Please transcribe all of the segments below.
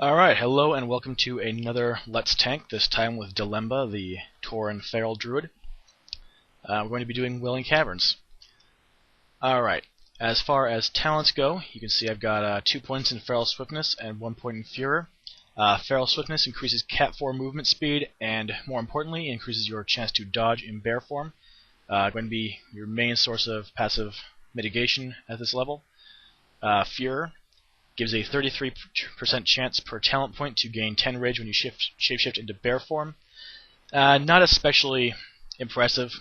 Alright, hello and welcome to another Let's Tank, this time with Dalemba, the Tauren Feral Druid. We're going to be doing Wailing Caverns. Alright, as far as talents go, you can see I've got 2 points in Feral Swiftness and 1 point in Furor. Feral Swiftness increases Cat 4 movement speed and, more importantly, increases your chance to dodge in bear form. Going to be your main source of passive mitigation at this level. Furor gives a 33% chance per talent point to gain 10 rage when you shapeshift into bear form. Not especially impressive,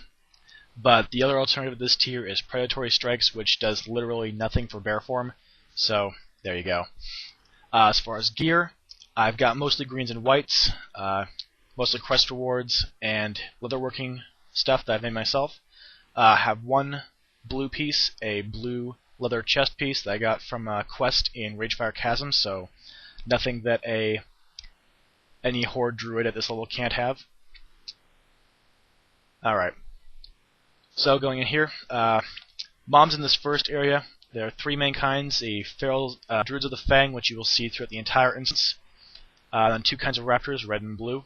but the other alternative of this tier is Predatory Strikes, which does literally nothing for bear form, so there you go. As far as gear, I've got mostly greens and whites, mostly quest rewards and leatherworking stuff that I've made myself. I have one blue piece, a blue leather chest piece that I got from a quest in Ragefire Chasm, so nothing that any Horde Druid at this level can't have. Alright, so going in here, mobs in this first area, there are 3 main kinds, a feral Druids of the Fang, which you will see throughout the entire instance, then 2 kinds of raptors, red and blue,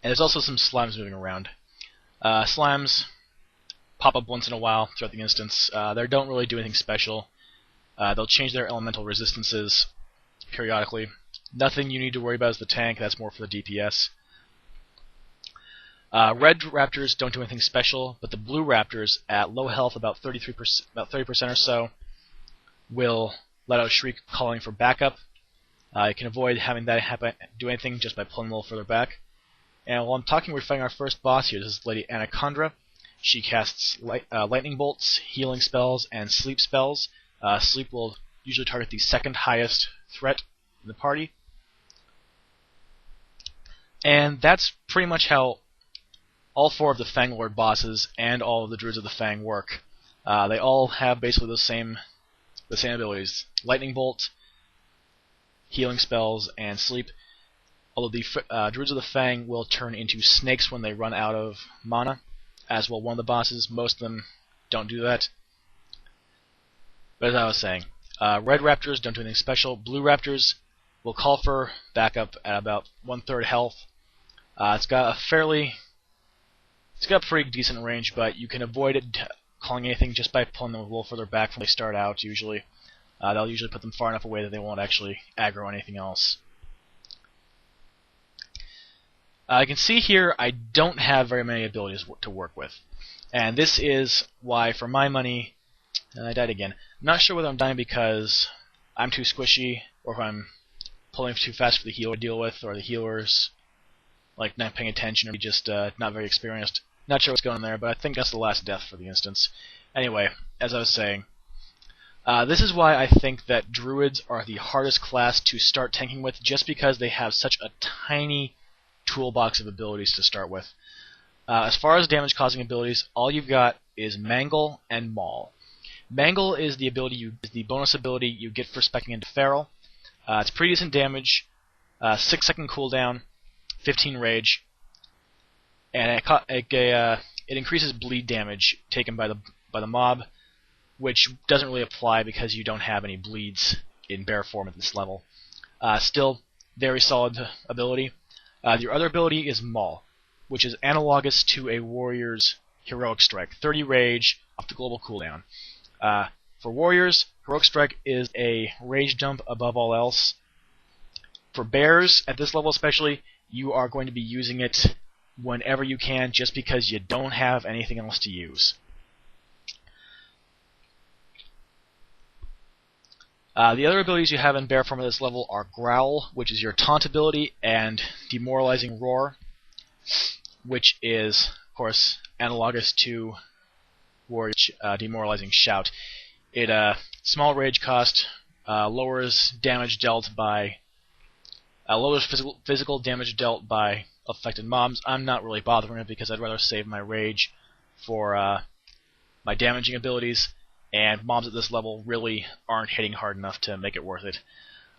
and there's also some slimes moving around. Slimes pop up once in a while throughout the instance. They don't really do anything special. They'll change their elemental resistances periodically. Nothing you need to worry about as the tank, that's more for the DPS. Red raptors don't do anything special, but the blue raptors at low health, about 30% or so, will let out a shriek calling for backup. You can avoid having that do anything just by pulling a little further back. And while I'm talking, we're fighting our first boss here. This is Lady Anaconda. She casts lightning bolts, healing spells, and sleep spells. Sleep will usually target the second highest threat in the party. And that's pretty much how all 4 of the Fang Lord bosses and all of the Druids of the Fang work. They all have basically the same abilities: lightning bolt, healing spells, and sleep. Although the Druids of the Fang will turn into snakes when they run out of mana, as well one of the bosses. Most of them don't do that. But as I was saying, red raptors don't do anything special. Blue raptors will call for backup at about 1/3 health. It's got a pretty decent range, but you can avoid it calling anything just by pulling them a little further back from when they start out. Usually, they'll usually put them far enough away that they won't actually aggro anything else. You can see here I don't have very many abilities to work with, and this is why, for my money, I died again. I'm not sure whether I'm dying because I'm too squishy, or if I'm pulling too fast for the healer to deal with, or the healer's like not paying attention, or just not very experienced. Not sure what's going on there, but I think that's the last death for the instance. Anyway, as I was saying, this is why I think that Druids are the hardest class to start tanking with, just because they have such a tiny toolbox of abilities to start with. As far as damage-causing abilities, all you've got is Mangle and Maul. Mangle is the bonus ability you get for speccing into Feral. It's pretty decent damage, 6-second cooldown, 15 rage, and it increases bleed damage taken by the mob, which doesn't really apply because you don't have any bleeds in bear form at this level. Still, very solid ability. Your other ability is Maul, which is analogous to a warrior's Heroic Strike, 30 rage off the global cooldown. For warriors, Heroic Strike is a rage dump above all else. For bears, at this level especially, you are going to be using it whenever you can, just because you don't have anything else to use. The other abilities you have in bear form at this level are Growl, which is your taunt ability, and Demoralizing Roar, which is, of course, analogous to Warrior's Demoralizing Shout. It small rage cost, lowers damage dealt by lowers physical damage dealt by affected mobs. I'm not really bothering it because I'd rather save my rage for my damaging abilities. And mobs at this level really aren't hitting hard enough to make it worth it.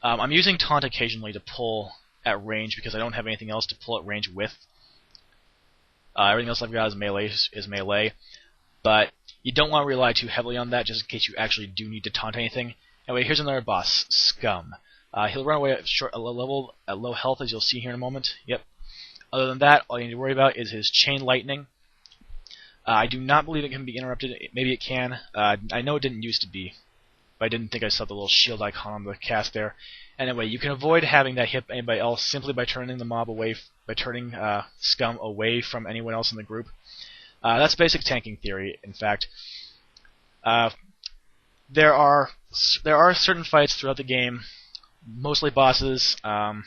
I'm using Taunt occasionally to pull at range because I don't have anything else to pull at range with. Everything else I've got is melee, but you don't want to rely too heavily on that just in case you actually do need to taunt anything. Anyway, here's another boss, Scum. He'll run away at low health, as you'll see here in a moment. Yep. Other than that, all you need to worry about is his chain lightning. I do not believe it can be interrupted. Maybe it can. I know it didn't used to be, but I didn't think I saw the little shield icon on the cast there. Anyway, you can avoid having that hit anybody else simply by turning the mob away, by turning scum away from anyone else in the group. That's basic tanking theory. In fact, there are certain fights throughout the game, mostly bosses, a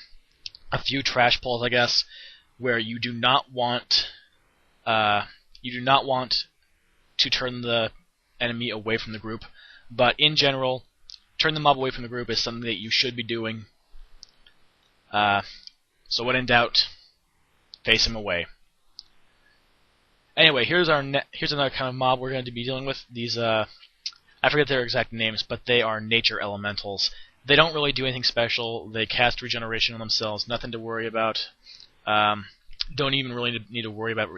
few trash pulls, I guess, where you do not want to turn the enemy away from the group, but in general, turn the mob away from the group is something that you should be doing. So when in doubt, face him away. Anyway, here's another kind of mob we're going to be dealing with. These I forget their exact names, but they are nature elementals. They don't really do anything special. They cast regeneration on themselves. Nothing to worry about. Don't even really need to worry about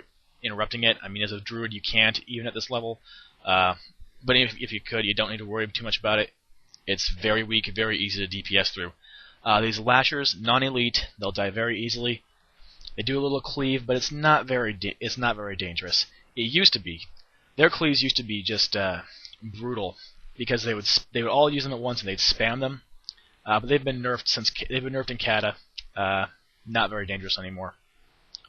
interrupting it. I mean, as a druid, you can't, even at this level. But if you could, you don't need to worry too much about it. It's very weak, very easy to DPS through. These lashers, non-elite, they'll die very easily. They do a little cleave, but it's not very dangerous. It used to be. Their cleaves used to be just brutal because they would all use them at once and they'd spam them. But they've been nerfed in Kata. Not very dangerous anymore.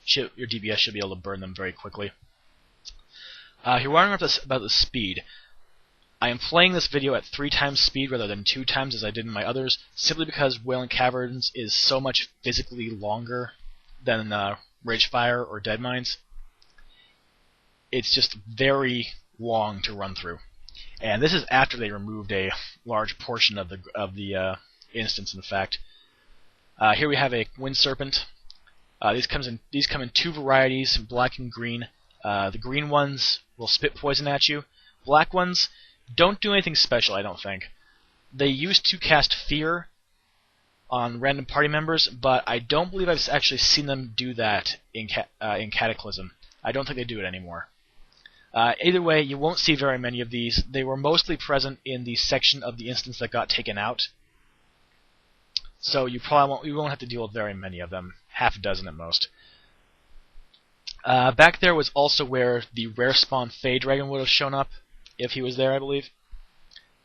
Your DPS should be able to burn them very quickly. You're wondering about the speed. I am playing this video at 3 times speed rather than 2 times as I did in my others, simply because Wailing Caverns is so much physically longer than Ragefire or Deadmines. It's just very long to run through. And this is after they removed a large portion of the instance, in fact. Here we have a Wind Serpent. These come in 2 varieties, black and green. The green ones will spit poison at you. Black ones don't do anything special, I don't think. They used to cast Fear on random party members, but I don't believe I've actually seen them do that in Cataclysm. I don't think they do it anymore. Either way, you won't see very many of these. They were mostly present in the section of the instance that got taken out. So you won't have to deal with very many of them. Half a dozen at most. Back there was also where the rare spawn Fey Dragon would have shown up, if he was there, I believe.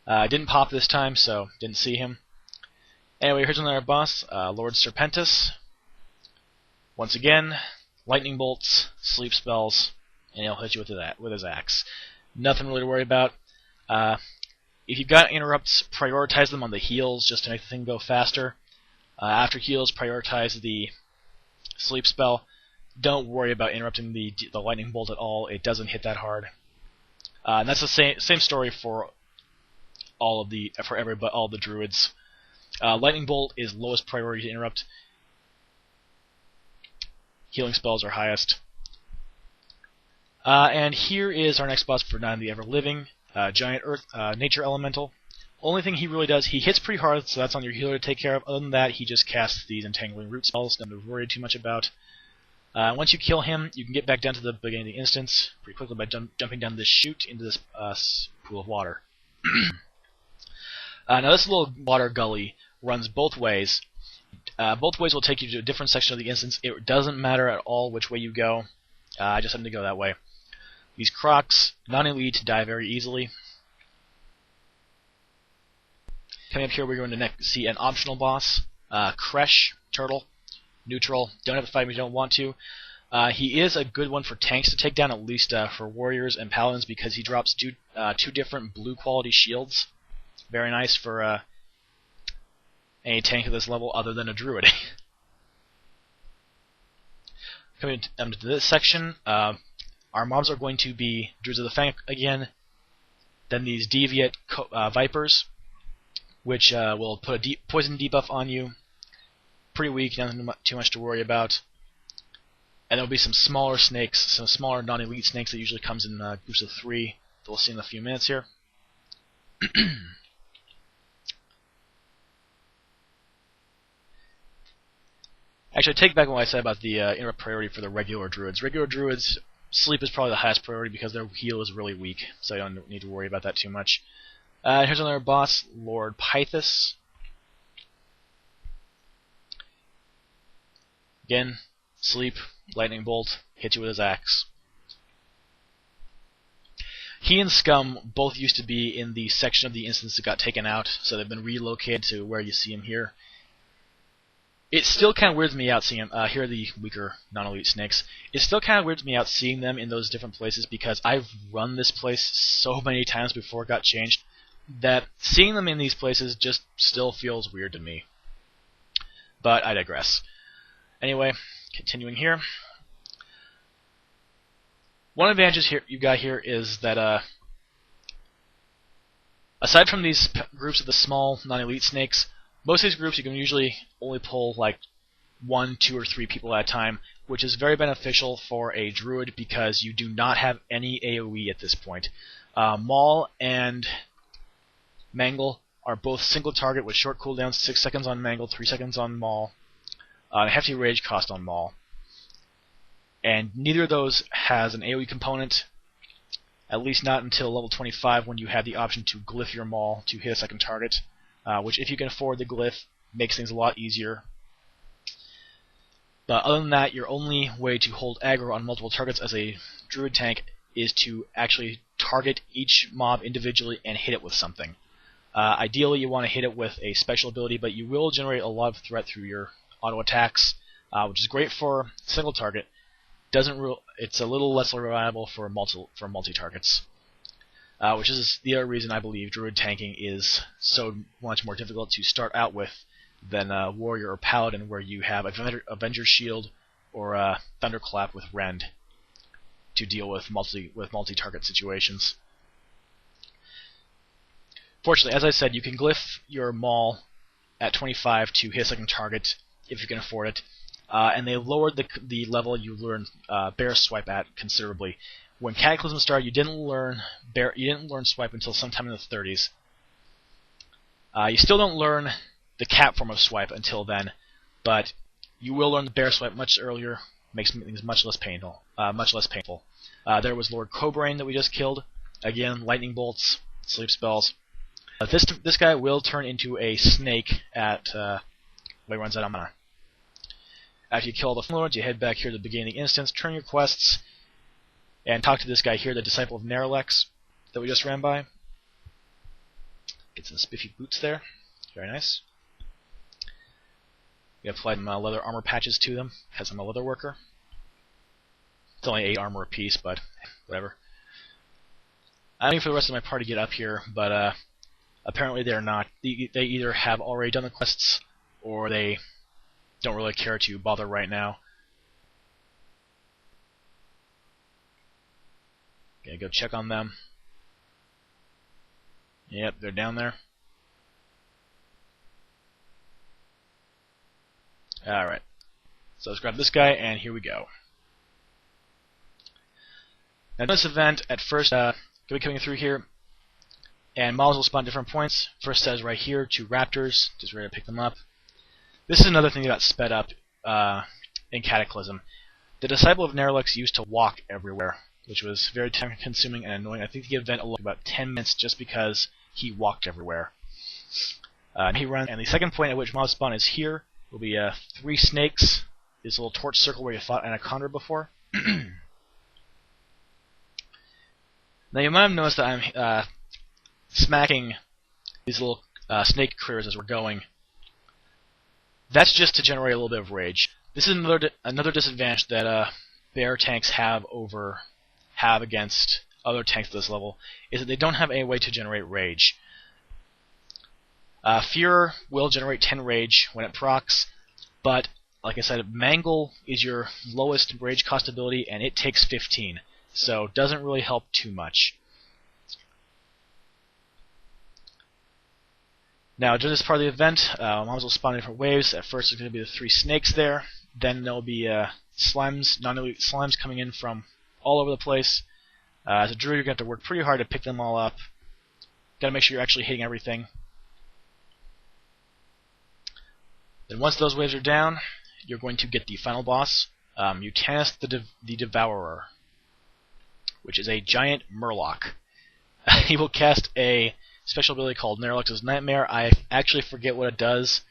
Didn't pop this time, so didn't see him. Anyway, here's another boss, Lord Serpentis. Once again, lightning bolts, sleep spells, and he'll hit you with his axe. Nothing really to worry about. If you've got interrupts, prioritize them on the heals just to make the thing go faster. After heals, prioritize the sleep spell. Don't worry about interrupting the lightning bolt at all. It doesn't hit that hard. And that's the same story for all the druids. Lightning bolt is lowest priority to interrupt. Healing spells are highest. And here is our next boss for Night of the Ever-Living, Giant Earth Nature Elemental. Only thing he really does, he hits pretty hard, so that's on your healer to take care of. Other than that, he just casts these Entangling Root spells, nothing to worry too much about. Once you kill him, you can get back down to the beginning of the instance pretty quickly by jumping down this chute into this pool of water. Now this little water gully runs both ways. Both ways will take you to a different section of the instance. It doesn't matter at all which way you go. I just happen to go that way. These crocs, non-elite, die very easily. Coming up here, we're going to see an optional boss, Kresh, Turtle. Neutral. Don't have to fight him if you don't want to. He is a good one for tanks to take down, at least for warriors and paladins, because he drops two different blue quality shields. Very nice for any tank at this level other than a druid. Coming to this section, our mobs are going to be Druids of the Fang again, then these Deviate Vipers, which will put a poison debuff on you. Pretty weak, nothing too much to worry about. And there'll be some smaller snakes, some smaller non-elite snakes that usually comes in groups of 3 that we'll see in a few minutes here. Actually, I take back what I said about the interrupt priority for the regular druids. Regular druids, sleep is probably the highest priority because their heal is really weak, so you don't need to worry about that too much. Here's another boss, Lord Pythus. Again, sleep, lightning bolt, hit you with his axe. He and Scum both used to be in the section of the instance that got taken out, so they've been relocated to where you see him here. It still kind of weirds me out seeing him. Here are the weaker non-elite snakes. It still kind of weirds me out seeing them in those different places because I've run this place so many times before it got changed that seeing them in these places just still feels weird to me. But I digress. Anyway, continuing here. One advantage here you got here is that aside from these groups of the small non-elite snakes, most of these groups you can usually only pull like 1, 2, or 3 people at a time, which is very beneficial for a druid because you do not have any AoE at this point. Maul and Mangle are both single target with short cooldowns, 6 seconds on Mangle, 3 seconds on Maul, a hefty rage cost on Maul. And neither of those has an AoE component, at least not until level 25 when you have the option to glyph your Maul to hit a second target, which if you can afford the glyph makes things a lot easier. But other than that, your only way to hold aggro on multiple targets as a Druid tank is to actually target each mob individually and hit it with something. Ideally you want to hit it with a special ability, but you will generate a lot of threat through your auto attacks, which is great for single target. It's a little less reliable for multi targets, which is the other reason I believe Druid tanking is so much more difficult to start out with than Warrior or Paladin, where you have Avenger Shield or Thunderclap with Rend to deal with multi-target situations. Fortunately, as I said, you can glyph your Maul at 25 to hit a second target if you can afford it. And they lowered the level you learn Bear Swipe at considerably. When Cataclysm started, you didn't learn Swipe until sometime in the 30s. You still don't learn the Cap form of Swipe until then, but you will learn the Bear Swipe much earlier. Makes things much less painful. There was Lord Cobrain that we just killed. Again, lightning bolts, sleep spells. This guy will turn into a snake at when he runs out of mana. After you kill all the Lords, you head back here to the beginning of the instance, turn your quests, and talk to this guy here, the Disciple of Neralex, that we just ran by. Get some spiffy boots there. Very nice. We applied some leather armor patches to them, because I'm a leather worker. It's only 8 armor apiece, but whatever. I'm waiting for the rest of my party to get up here, but apparently they're not. They either have already done the quests, or they don't really care to bother right now. Gonna go check on them. Yep, they're down there. Alright. So let's grab this guy, and here we go. Now this event, at first, going to be coming through here, and mobs will spawn different points. First says right here, 2 raptors, just ready to pick them up. This is another thing that got sped up in Cataclysm. The Disciple of Neralex used to walk everywhere, which was very time-consuming and annoying. I think the event will about 10 minutes just because he walked everywhere. And the second point at which mob spawn is here. Will be 3 snakes. This little torch circle where you fought Anaconda before. Now you might have noticed that I'm smacking these little snake critters as we're going. That's just to generate a little bit of rage. This is another disadvantage that bear tanks have against other tanks at this level, is that they don't have any way to generate rage. Fear will generate 10 rage when it procs, but like I said, Mangle is your lowest rage cost ability, and it takes 15, so doesn't really help too much. Now, during this part of the event, mobs will spawn in different waves. At first, there's going to be the 3 snakes there. Then there'll be slimes, non-elite slimes coming in from all over the place. As a druid, you're going to have to work pretty hard to pick them all up. Got to make sure you're actually hitting everything. Then once those waves are down, you're going to get the final boss, Mutanus the Devourer, which is a giant murloc. He will cast a special ability called Neralex's Nightmare. I actually forget what it does.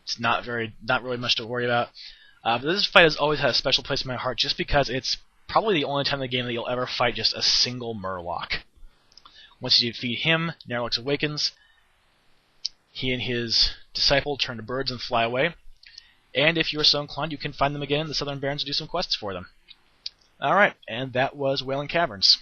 It's not really much to worry about. But this fight has always had a special place in my heart just because it's probably the only time in the game that you'll ever fight just a single Murloc. Once you defeat him, Nerlix awakens. He and his disciple turn to birds and fly away. And if you are so inclined, you can find them again in the Southern Barrens and do some quests for them. Alright, and that was Wailing Caverns.